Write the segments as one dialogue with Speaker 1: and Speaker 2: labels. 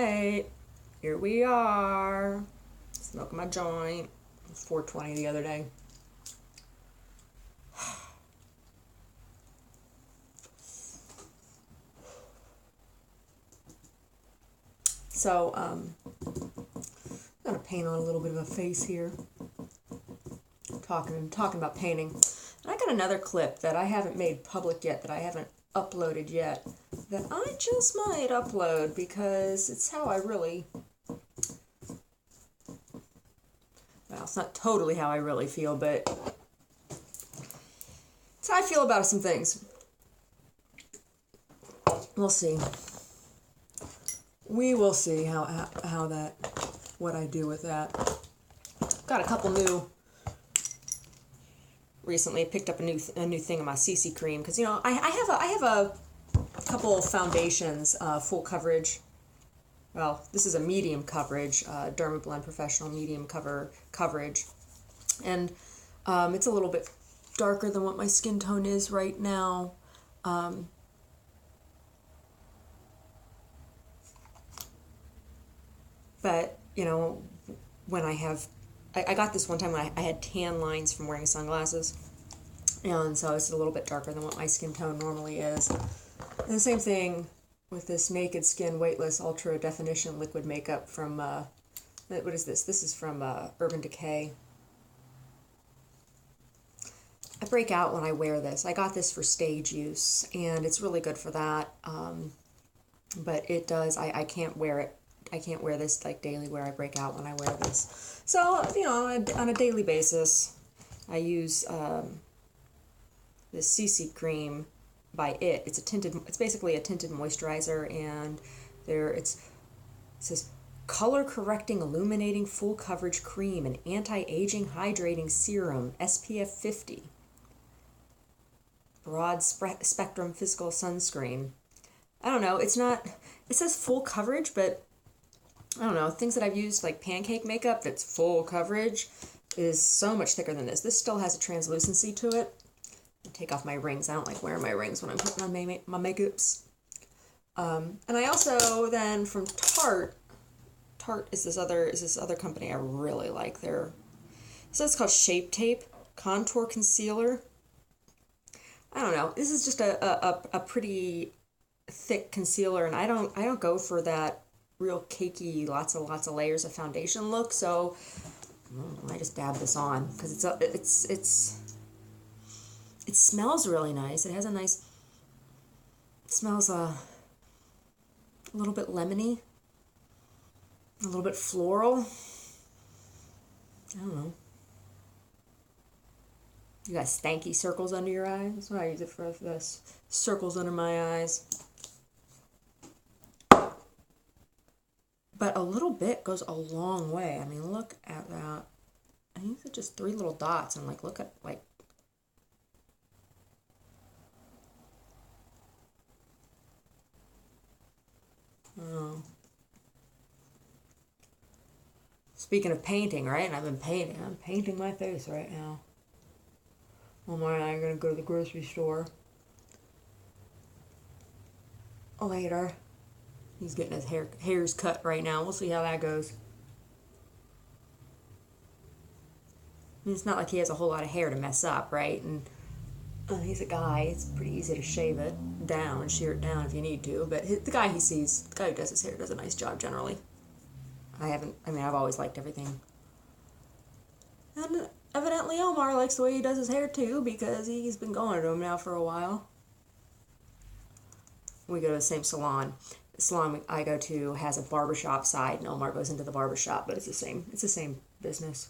Speaker 1: right, here we are. Smoking my joint. It was 4:20 the other day. So, I'm gonna paint on a little bit of a face here. Talking about painting. And I got another clip that I haven't made public yet, that I haven't uploaded yet, that I just might upload because it's how I really, well, it's not totally how I really feel, but it's how I feel about some things. We'll see. We will see how that, what I do with that. Got a couple new, recently picked up a new thing in my CC cream, because, you know, I have a couple foundations, full coverage. Well, this is a medium coverage, Dermablend Professional medium coverage, and it's a little bit darker than what my skin tone is right now. But, you know, when I got this one time when I had tan lines from wearing sunglasses, and so it's a little bit darker than what my skin tone normally is. And the same thing with this Naked Skin Weightless Ultra Definition Liquid Makeup from, what is this? This is from Urban Decay. I break out when I wear this. I got this for stage use, and it's really good for that. But it does, I can't wear it. I can't wear this like daily wear. I break out when I wear this. So, you know, on a daily basis, I use this CC cream by It. It's basically a tinted moisturizer, and it says color correcting illuminating full coverage cream and anti-aging hydrating serum, SPF 50. Broad spectrum physical sunscreen. I don't know, it says full coverage, but I don't know, things that I've used, like pancake makeup that's full coverage, is so much thicker than this. This still has a translucency to it. I'll take off my rings. I don't like wearing my rings when I'm putting on my makeups. And I also, then, from Tarte is this other company I really like. So it's called Shape Tape Contour Concealer. I don't know. This is just a pretty thick concealer, and I don't go for that real cakey, lots of layers of foundation look, so I just dab this on because it smells really nice. It has it smells a little bit lemony, a little bit floral. I don't know. You got stanky circles under your eyes. That's what I use it for. This circles under my eyes. But a little bit goes a long way. I mean, look at that. I think it's just 3 little dots, and look at oh. Speaking of painting, right? And I'm painting my face right now. Omar and I are gonna go to the grocery store later. He's getting his hairs cut right now. We'll see how that goes. I mean, it's not like he has a whole lot of hair to mess up, right? And he's a guy. It's pretty easy to shave it down and shear it down if you need to. But the guy who does his hair does a nice job generally. I've always liked everything. And evidently Omar likes the way he does his hair too, because he's been going to him now for a while. We go to the same salon. The salon I go to has a barbershop side, and Omar goes into the barbershop, but it's the same business.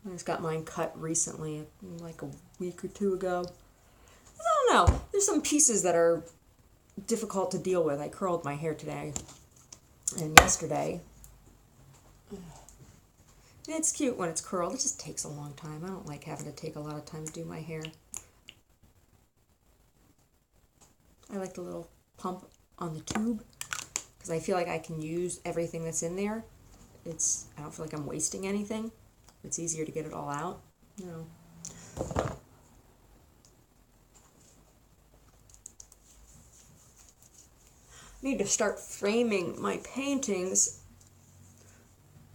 Speaker 1: I just got mine cut recently, like a week or 2 ago. I don't know. There's some pieces that are difficult to deal with. I curled my hair today and yesterday. It's cute when it's curled. It just takes a long time. I don't like having to take a lot of time to do my hair. I like the little pump on the tube because I feel like I can use everything that's in there. I don't feel like I'm wasting anything. It's easier to get it all out, you know. need to start framing my paintings.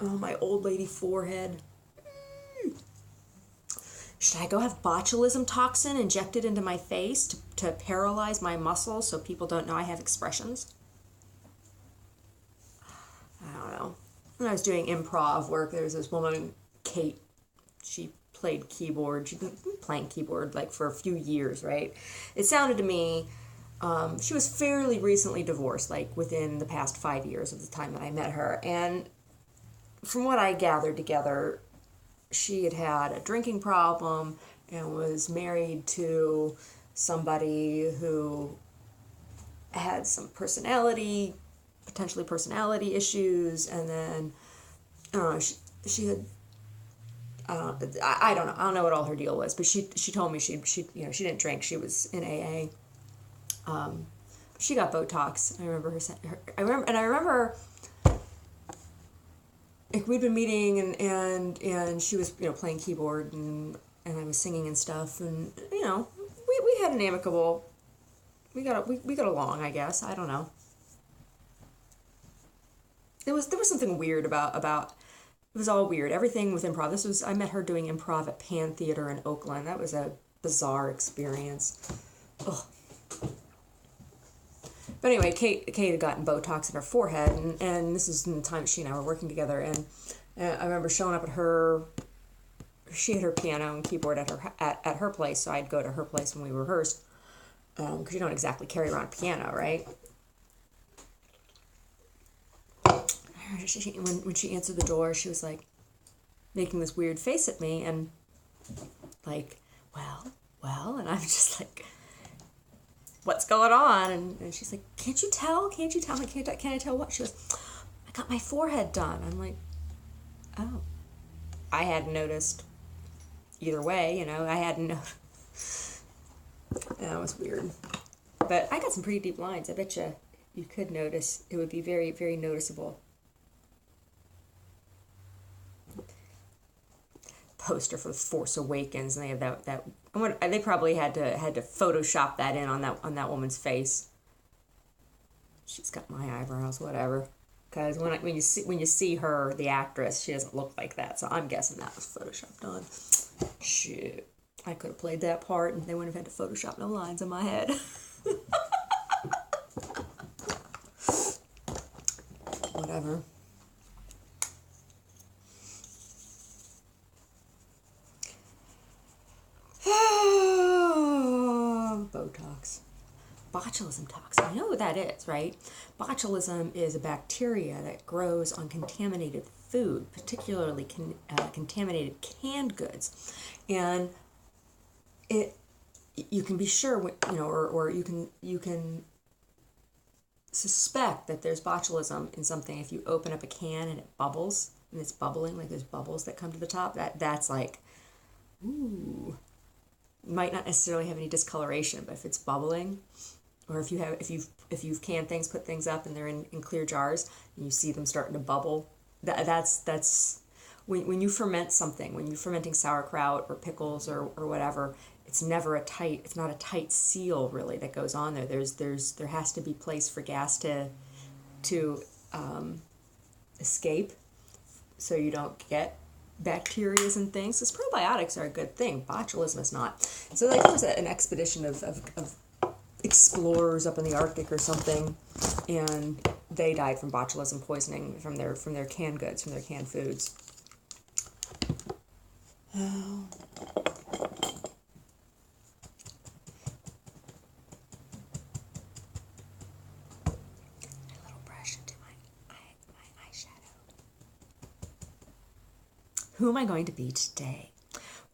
Speaker 1: Oh, my old lady forehead. Should I go have botulism toxin injected into my face to paralyze my muscles so people don't know I have expressions? I don't know. When I was doing improv work, there was this woman, Kate. She played keyboard. She'd been playing keyboard like for a few years, right? It sounded to me, she was fairly recently divorced, like within the past 5 years of the time that I met her. And from what I gathered together, she had had a drinking problem and was married to somebody who had some potentially personality issues, and then she had I don't know. I don't know what all her deal was, but she told me she she didn't drink. She was in AA. She got Botox. I remember her saying. I remember like we'd been meeting and she was playing keyboard and I was singing and stuff, and we had an amicable. We got along, I guess. I don't know. There was something weird about. It was all weird. Everything with improv. I met her doing improv at Pan Theater in Oakland. That was a bizarre experience. Ugh. But anyway, Kate had gotten Botox in her forehead, and this is in the time she and I were working together. And I remember showing up at her. She had her piano and keyboard at her place, so I'd go to her place when we rehearsed, because you don't exactly carry around a piano, right? When she answered the door, she was like making this weird face at me, and like, well, and I'm just like, what's going on? And she's like, can't you tell? Can I tell what? She goes, I got my forehead done. I'm like, oh, I hadn't noticed. Either way, I hadn't noticed. That was weird. But I got some pretty deep lines. I bet you could notice. It would be very, very noticeable. Poster for Force Awakens, and they have that. They probably had to Photoshop that in on that woman's face. She's got my eyebrows, whatever. Because when you see her, the actress, she doesn't look like that. So I'm guessing that was Photoshopped on. Shit, I could have played that part, and they wouldn't have had to Photoshop no lines in my head. Whatever. Botox. Botulism toxin. I know what that is, right? Botulism is a bacteria that grows on contaminated food, particularly contaminated canned goods, and you can be sure, or you can suspect that there's botulism in something if you open up a can and it bubbles and it's bubbling, like there's bubbles that come to the top. That's like, ooh. Might not necessarily have any discoloration, but if it's bubbling, or if you've canned things, put things up, and they're in clear jars, and you see them starting to bubble, that's when you ferment something. When you're fermenting sauerkraut or pickles or whatever, it's not a tight seal really that goes on there. There has to be place for gas to escape, so you don't get bacteria and things, because probiotics are a good thing. Botulism is not. So like there was an expedition of explorers up in the Arctic or something, and they died from botulism poisoning from their canned goods, from their canned foods. Oh. Who am I going to be today?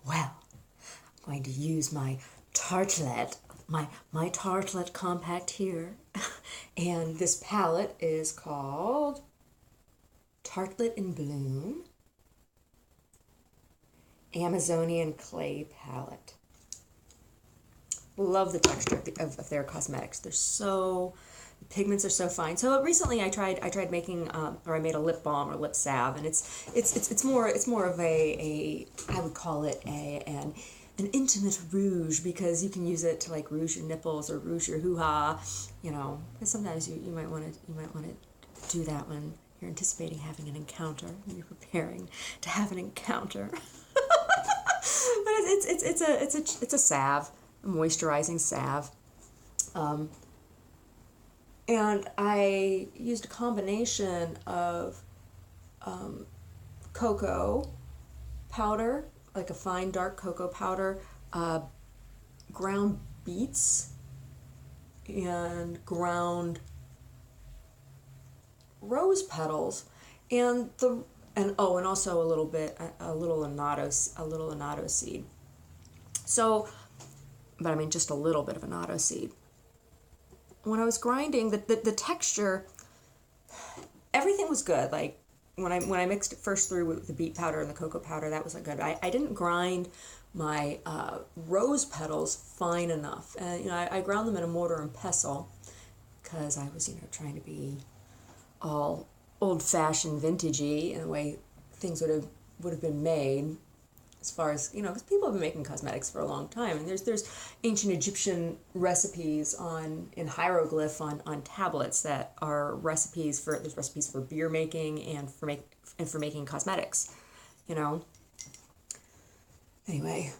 Speaker 1: Well, I'm going to use my tartlet, my tartlet compact here. And this palette is called Tartlet in Bloom Amazonian Clay Palette. Love the texture of their cosmetics. The pigments are so fine. So recently I tried making I made a lip balm or lip salve, and it's more of a I would call it an an intimate rouge, because you can use it to like rouge your nipples or rouge your hoo-ha, you know, because sometimes you might want to do that when you're anticipating having an encounter, when you're preparing to have an encounter. But it's a salve, a moisturizing salve. And I used a combination of cocoa powder, like a fine dark cocoa powder, ground beets, and ground rose petals, and also a little annatto seed. So, but I mean just a little bit of annatto seed. When I was grinding, the texture, everything was good. Like when I mixed it first through with the beet powder and the cocoa powder, that was like good. I didn't grind my rose petals fine enough, and I ground them in a mortar and pestle because I was trying to be all old-fashioned, vintagey in the way things would have been made. As far as, because people have been making cosmetics for a long time, and there's ancient Egyptian recipes in hieroglyph on tablets that are recipes for beer making and for making cosmetics, Anyway,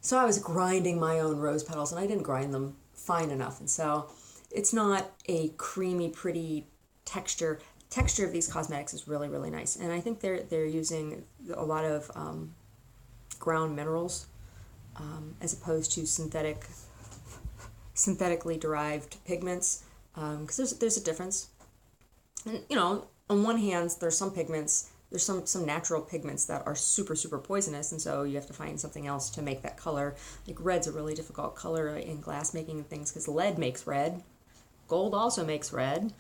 Speaker 1: so I was grinding my own rose petals, and I didn't grind them fine enough, and so it's not a creamy, pretty texture. Texture of these cosmetics is really, really nice, and I think they're using a lot of ground minerals as opposed to synthetically derived pigments, because there's a difference. And on one hand, there's some pigments, there's some natural pigments that are super, super poisonous, and so you have to find something else to make that color. Like red's a really difficult color in glass making and things, because lead makes red. Gold also makes red.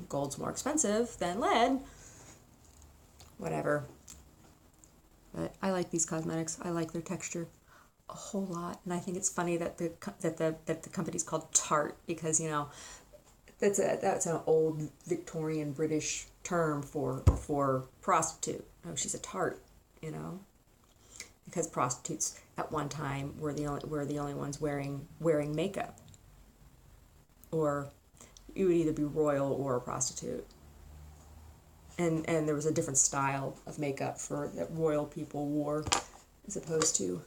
Speaker 1: Gold's more expensive than lead. Whatever. But I like these cosmetics. I like their texture a whole lot, and I think it's funny that the company's called Tarte, because that's an old Victorian British term for prostitute. Oh, she's a tart, because prostitutes at one time were the only ones wearing makeup, or you would either be royal or a prostitute. And there was a different style of makeup that royal people wore as opposed to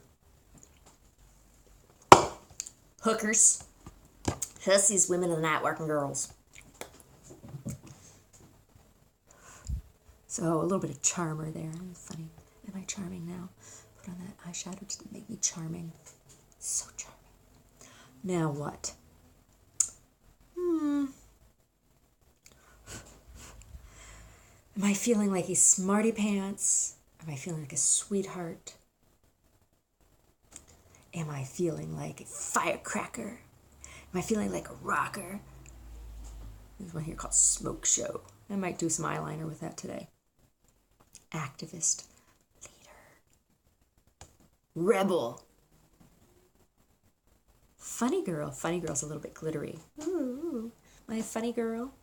Speaker 1: hookers. Hussies, women of the night, working girls. So a little bit of charmer there. I'm funny. Am I charming now? Put on that eyeshadow just to make me charming. So charming. Now what? Am I feeling like a smarty pants? Am I feeling like a sweetheart? Am I feeling like a firecracker? Am I feeling like a rocker? There's one here called Smoke Show. I might do some eyeliner with that today. Activist, leader, rebel, funny girl. Funny girl's a little bit glittery. Ooh, my funny girl.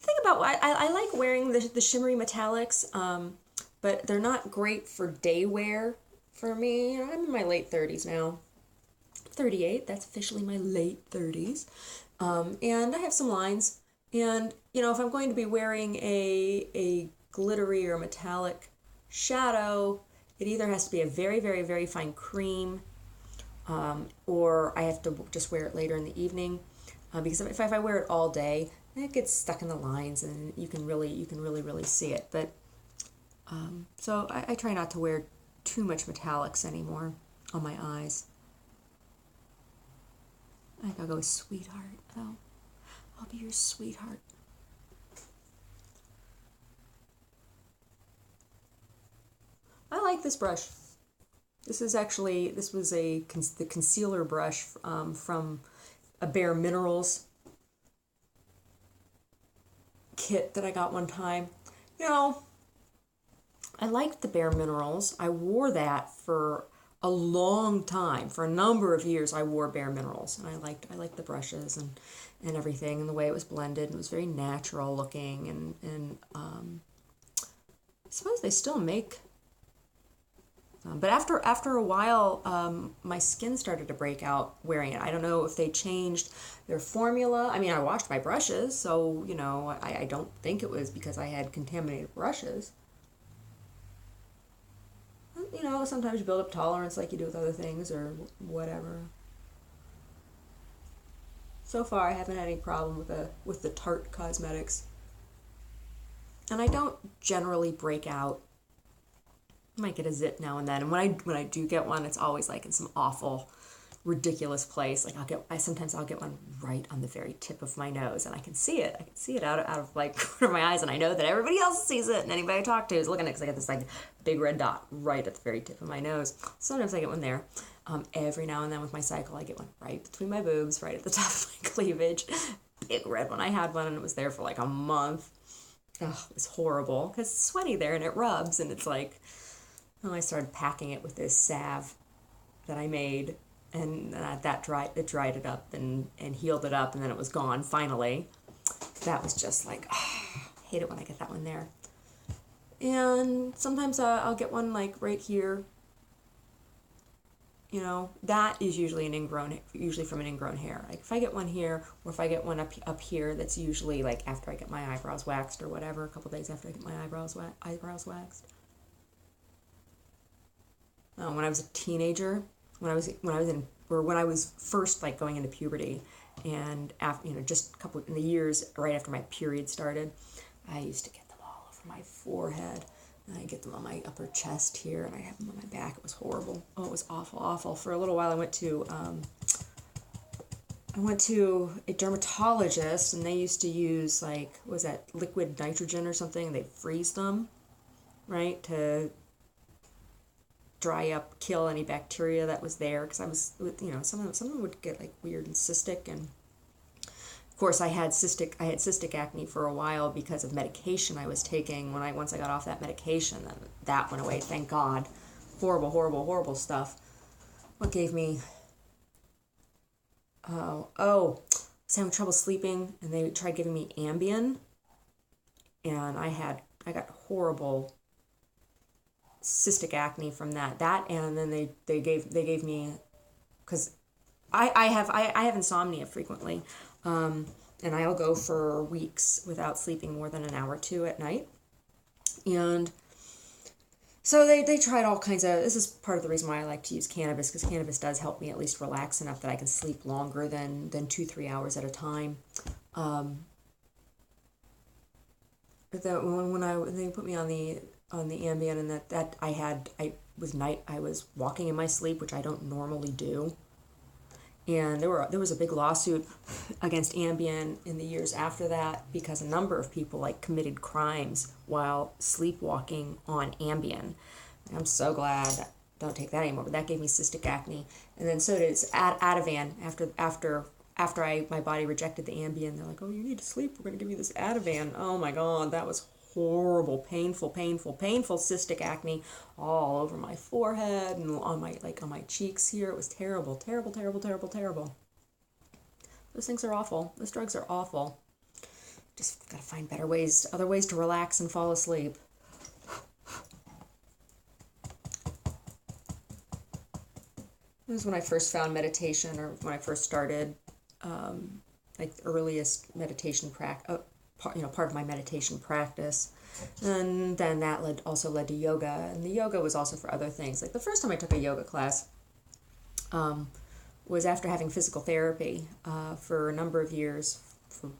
Speaker 1: Think about I like wearing the shimmery metallics, but they're not great for day wear for me. I'm in my late 30s now. 38, that's officially my late 30s. And I have some lines. And, if I'm going to be wearing a glittery or metallic shadow, it either has to be a very, very, very fine cream, or I have to just wear it later in the evening. Because if I wear it all day, it gets stuck in the lines, and you can really see it. But so I try not to wear too much metallics anymore on my eyes. I think I'll go with sweetheart, though. I'll be your sweetheart. I like this brush. This was the concealer brush from a Bare Minerals kit that I got one time. I liked the Bare Minerals. I wore that for a long time. For a number of years, I wore Bare Minerals, and I liked the brushes and everything, and the way it was blended. It was very natural looking, and I suppose they still make But after a while, my skin started to break out wearing it. I don't know if they changed their formula. I mean, I washed my brushes, so, I don't think it was because I had contaminated brushes. Sometimes you build up tolerance like you do with other things or whatever. So far, I haven't had any problem with the Tarte cosmetics. And I don't generally break out. I might get a zit now and then. And when I do get one, it's always like in some awful, ridiculous place. Like sometimes I'll get one right on the very tip of my nose, and I can see it. I can see it out of like corner of my eyes, and I know that everybody else sees it, and anybody I talk to is looking at it because I get this like big red dot right at the very tip of my nose. Sometimes I get one there. Every now and then with my cycle, I get one right between my boobs, right at the top of my cleavage. Big red one. I had one, and it was there for like a month. Oh, it was horrible because it's sweaty there, and it rubs, and it's like. Well, I started packing it with this salve that I made, and that dried it up and healed it up, and then it was gone finally. That was just like, I hate it when I get that one there. And sometimes I'll get one like right here. That is usually from an ingrown hair. Like if I get one here, or if I get one up here, that's usually like after I get my eyebrows waxed or whatever, a couple days after I get my eyebrows waxed. When I was a teenager, when I was first like going into puberty, and after, just a couple in the years right after my period started, I used to get them all over my forehead, and I get them on my upper chest here, and I have them on my back. It was horrible. Oh, it was awful. For a little while, I went to a dermatologist, and they used to use like, what was that, liquid nitrogen or something? They freeze them, right, to dry up, kill any bacteria that was there, because I was, some of them would get like weird and cystic, and of course I had cystic acne for a while because of medication I was taking. Once I got off that medication, then that went away, thank God. Horrible stuff. What gave me? I was having trouble sleeping, and they tried giving me Ambien, and I got horrible cystic acne from that, and then they gave me, because I have insomnia frequently, and I'll go for weeks without sleeping more than an hour or two at night, and so they tried all kinds of. This is part of the reason why I like to use cannabis, because cannabis does help me at least relax enough that I can sleep longer than 2-3 hours at a time. But when they put me on the Ambien, and that I was walking in my sleep, which I don't normally do, and there was a big lawsuit against Ambien in the years after that, because a number of people like committed crimes while sleepwalking on Ambien. I'm so glad I don't take that anymore, but that gave me cystic acne, and then so did Ativan after my body rejected the Ambien. They're like, oh, you need to sleep, we're going to give you this Ativan. Oh my God, that was horrible, painful cystic acne all over my forehead and on my cheeks here. It was terrible. Those things are awful. Those drugs are awful. Just gotta find other ways to relax and fall asleep. This was when I first found meditation, or when I first started, like the earliest meditation part of my meditation practice. And then that also led to yoga, and the yoga was also for other things. Like the first time I took a yoga class was after having physical therapy for a number of years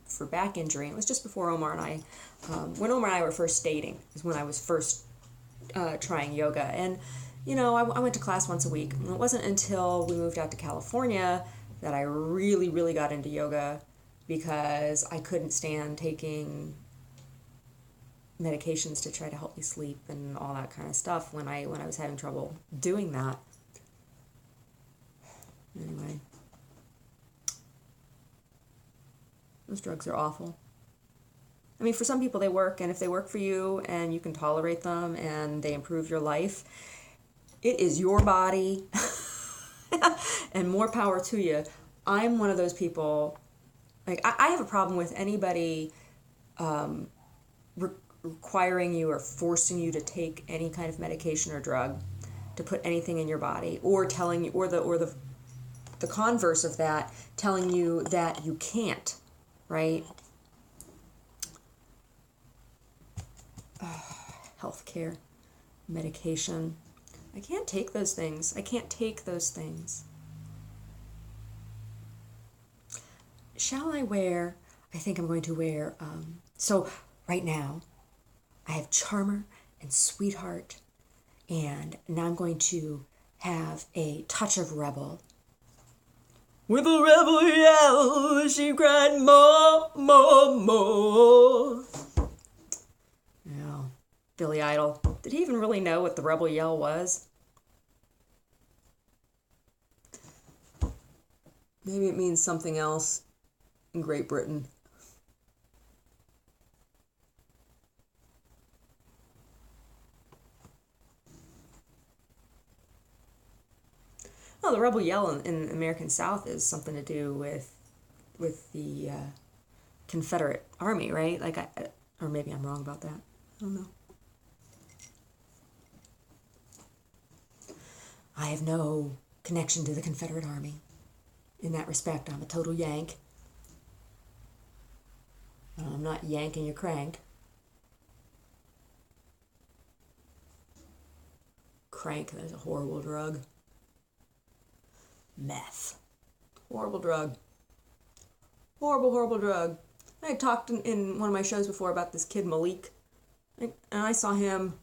Speaker 1: for back injury. It was just before Omar and I, when Omar and I were first dating, is when I was first trying yoga. And I went to class once a week. And it wasn't until we moved out to California that I really, really got into yoga, because I couldn't stand taking medications to try to help me sleep and all that kind of stuff when I was having trouble doing that. Anyway, those drugs are awful. I mean, for some people they work, and if they work for you and you can tolerate them and they improve your life, it is your body and more power to you. I'm one of those people. Like, I have a problem with anybody requiring you or forcing you to take any kind of medication or drug to put anything in your body, or telling you, or the converse of that, telling you that you can't, right? Healthcare, medication. I can't take those things. I can't take those things. Shall I wear? I think I'm going to wear, so right now I have Charmer and Sweetheart, and now I'm going to have a touch of Rebel. With a rebel yell, she cried, more, more, more. Yeah, Billy Idol. Did he even really know what the rebel yell was? Maybe it means something else in Great Britain. Oh, the rebel yell in the American South is something to do with the Confederate Army, right? Like, or maybe I'm wrong about that. I don't know. I have no connection to the Confederate Army. In that respect, I'm a total Yank. I'm not yanking your crank. Crank, that's a horrible drug. Meth. Horrible drug. Horrible, horrible drug. I talked in one of my shows before about this kid Malik. And I saw him,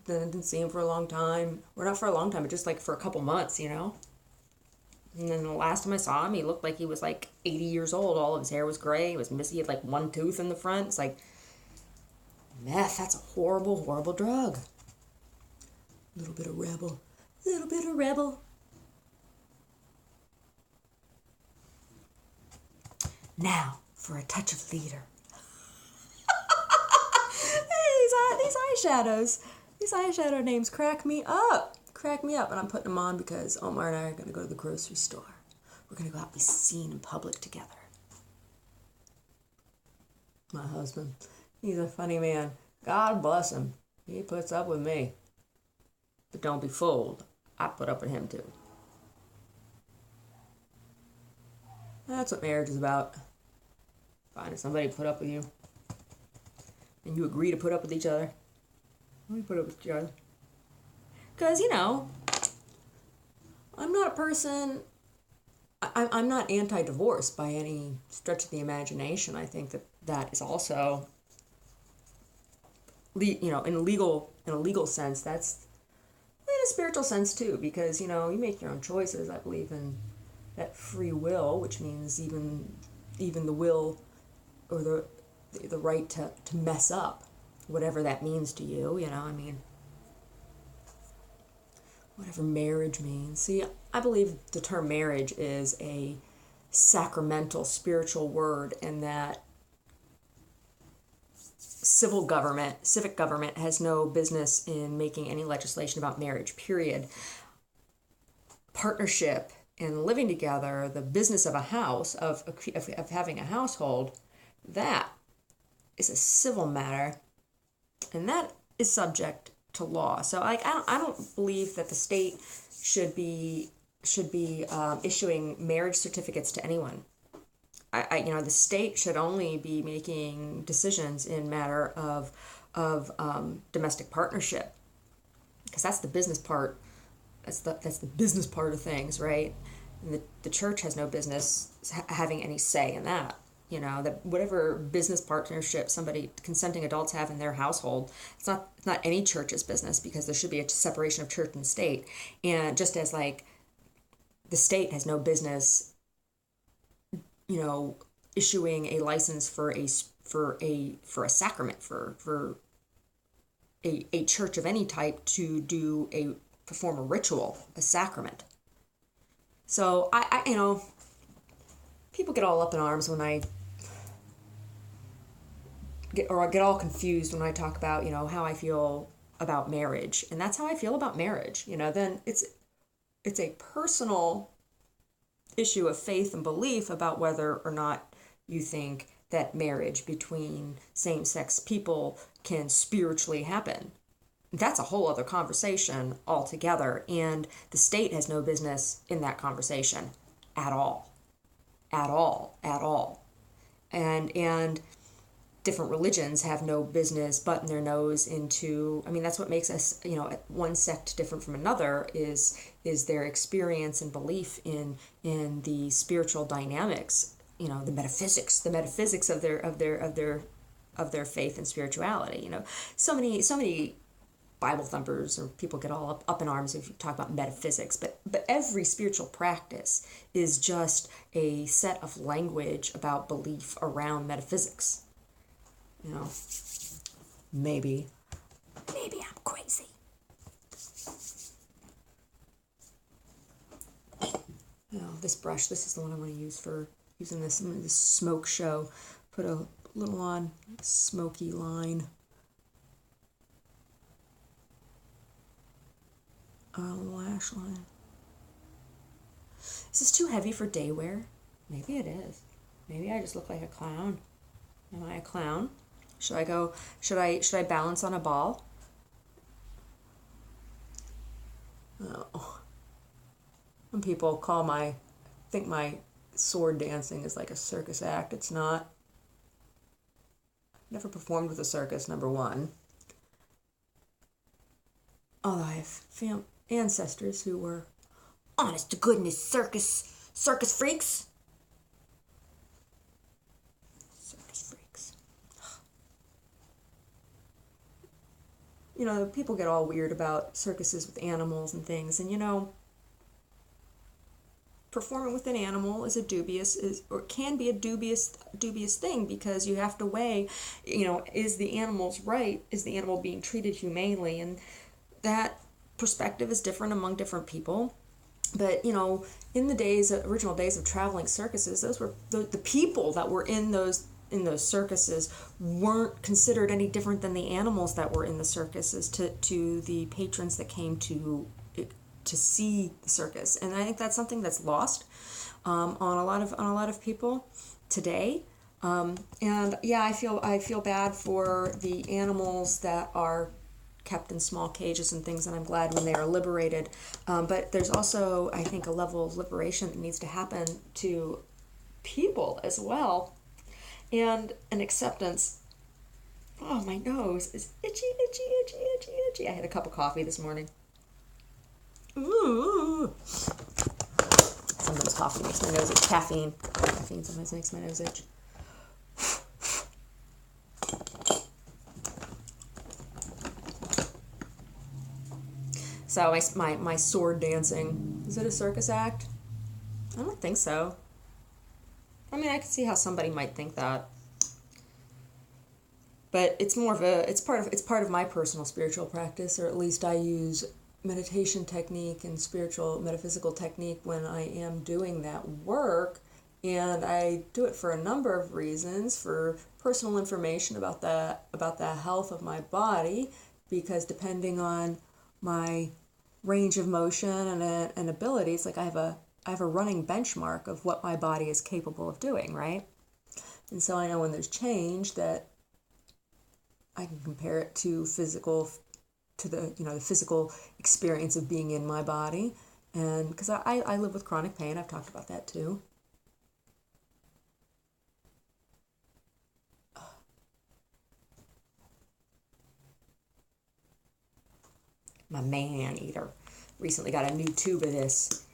Speaker 1: then I didn't see him for a long time. Or not for a long time, but just like for a couple months, you know? And then the last time I saw him, he looked like he was like 80 years old. All of his hair was gray. He was missing. He had like one tooth in the front. It's like, meth, that's a horrible, horrible drug. A little bit of Rebel. A little bit of Rebel. Now, for a touch of leader. Hey, these eyeshadows. These eyeshadow names crack me up. Crack me up. And I'm putting them on because Omar and I are going to go to the grocery store. We're going to go out and be seen in public together. My husband, he's a funny man. God bless him. He puts up with me. But don't be fooled. I put up with him too. That's what marriage is about. Finding somebody to put up with you. And you agree to put up with each other. We put up with each other. Because, you know, I'm not a person... I'm not anti-divorce by any stretch of the imagination. I think that is also... You know, in a legal sense, that's... In a spiritual sense, too. Because, you know, you make your own choices. I believe in... that free will, which means even the will or the right to mess up, whatever that means to you, you know, I mean, whatever marriage means. See, I believe the term marriage is a sacramental spiritual word, and that civic government has no business in making any legislation about marriage, period. Partnership and living together, the business of a house, of having a household, that is a civil matter, and that is subject to law. So I don't believe that the state should be issuing marriage certificates to anyone. The state should only be making decisions in matter of domestic partnership, because that's the business part. That's the business part of things, right? And the church has no business having any say in that. You know, that whatever business partnership consenting adults have in their household, it's not any church's business, because there should be a separation of church and state. And just as like the state has no business, you know, issuing a license for a sacrament for a church of any type to perform a ritual, a sacrament. So I you know, people get all up in arms when I get all confused when I talk about, you know, how I feel about marriage. And that's how I feel about marriage. You know, then it's a personal issue of faith and belief about whether or not you think that marriage between same-sex people can spiritually happen. that's a whole other conversation altogether. And the state has no business in that conversation at all. At all. At all. And different religions have no business butting their nose into, I mean, that's what makes us, one sect different from another is their experience and belief in the spiritual dynamics, the metaphysics of their faith and spirituality. So many Bible thumpers or people get all up in arms if you talk about metaphysics, but every spiritual practice is just a set of language about belief around metaphysics. Maybe I'm crazy. This brush, this is the one I want to use for using this smoke show. Put a little on smoky line. Lash line. Is this too heavy for day wear? Maybe it is. Maybe I just look like a clown. Am I a clown? Should I balance on a ball? Oh. Some people think my sword dancing is like a circus act. It's not. Never performed with a circus, number one. Although I have ancestors who were honest to goodness circus freaks. Circus freaks. People get all weird about circuses with animals and things, and performing with an animal can be a dubious thing, because you have to weigh, is the animal's right? Is the animal being treated humanely? And that perspective is different among different people. But, in the original days of traveling circuses, those were the people that were in those circuses weren't considered any different than the animals that were in the circuses to the patrons that came to see the circus. And I think that's something that's lost on a lot of people today. And yeah, I feel bad for the animals that are kept in small cages and things, and I'm glad when they are liberated. But there's also, I think, a level of liberation that needs to happen to people as well, and an acceptance. Oh, my nose is itchy. I had a cup of coffee this morning. Ooh. Sometimes coffee makes my nose itch. Caffeine sometimes makes my nose itch. So my sword dancing, is it a circus act? I don't think so. I mean, I can see how somebody might think that. But it's more of it's part of my personal spiritual practice, or at least I use meditation technique and spiritual metaphysical technique when I am doing that work. And I do it for a number of reasons: for personal information about the health of my body, because depending on my range of motion and abilities, like I have a running benchmark of what my body is capable of doing, right? And so I know when there's change that I can compare it to the physical experience of being in my body. And because I live with chronic pain, I've talked about that too. My man-eater recently got a new tube of this,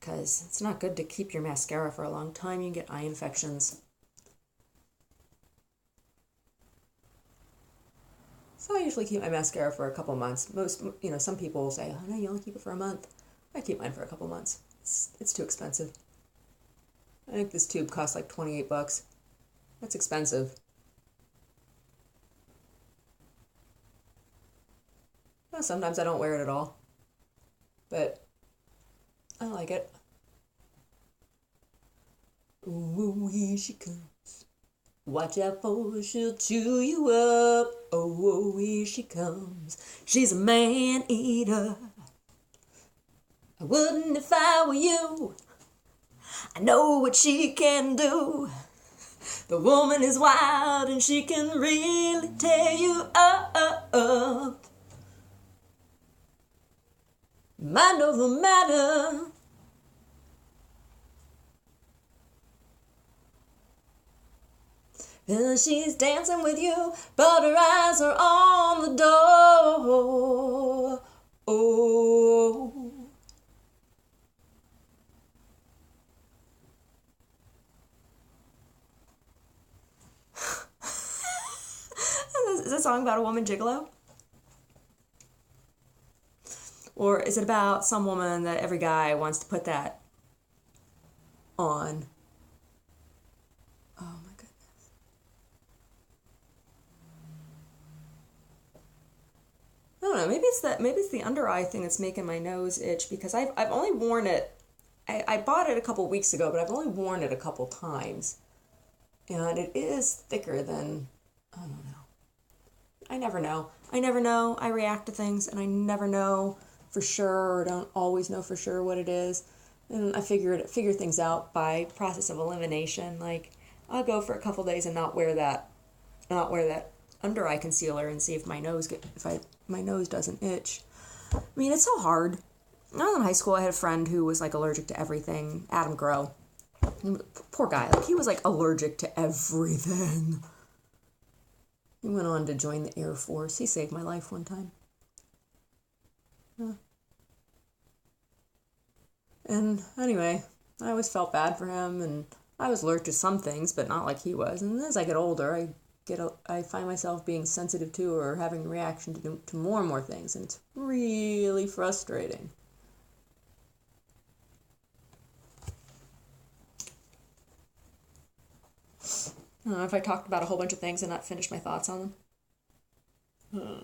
Speaker 1: because it's not good to keep your mascara for a long time. You can get eye infections. So I usually keep my mascara for a couple months. Some people will say, oh no, you only keep it for a month. I keep mine for a couple months. It's too expensive. I think this tube costs like $28. That's expensive. Well, sometimes I don't wear it at all, but I like it. Ooh, here she comes. Watch out for her, she'll chew you up. Oh, here she comes. She's a man-eater. I wouldn't if I were you. I know what she can do. The woman is wild and she can really tear you up. Mind over matter. And she's dancing with you, but her eyes are on the door. Oh. Is this song about a woman gigolo? Or is it about some woman that every guy wants to put that on? Oh my goodness. I don't know, maybe it's the under eye thing that's making my nose itch, because I've only worn it. I bought it a couple weeks ago, but I've only worn it a couple times. And it is thicker than, I don't know. I never know. I react to things, and I never know for sure, or don't always know for sure what it is. And I figure things out by process of elimination. Like, I'll go for a couple days and not wear that under eye concealer, and see if my nose doesn't itch. I mean, it's so hard. When I was in high school, I had a friend who was like allergic to everything. Adam Grow. Poor guy. Like, he was like allergic to everything. He went on to join the Air Force. He saved my life one time. And anyway, I always felt bad for him, and I was allergic to some things, but not like he was. And as I get older, I find myself being sensitive to, or having a reaction to more and more things, and it's really frustrating. I don't know if I talked about a whole bunch of things and not finished my thoughts on them.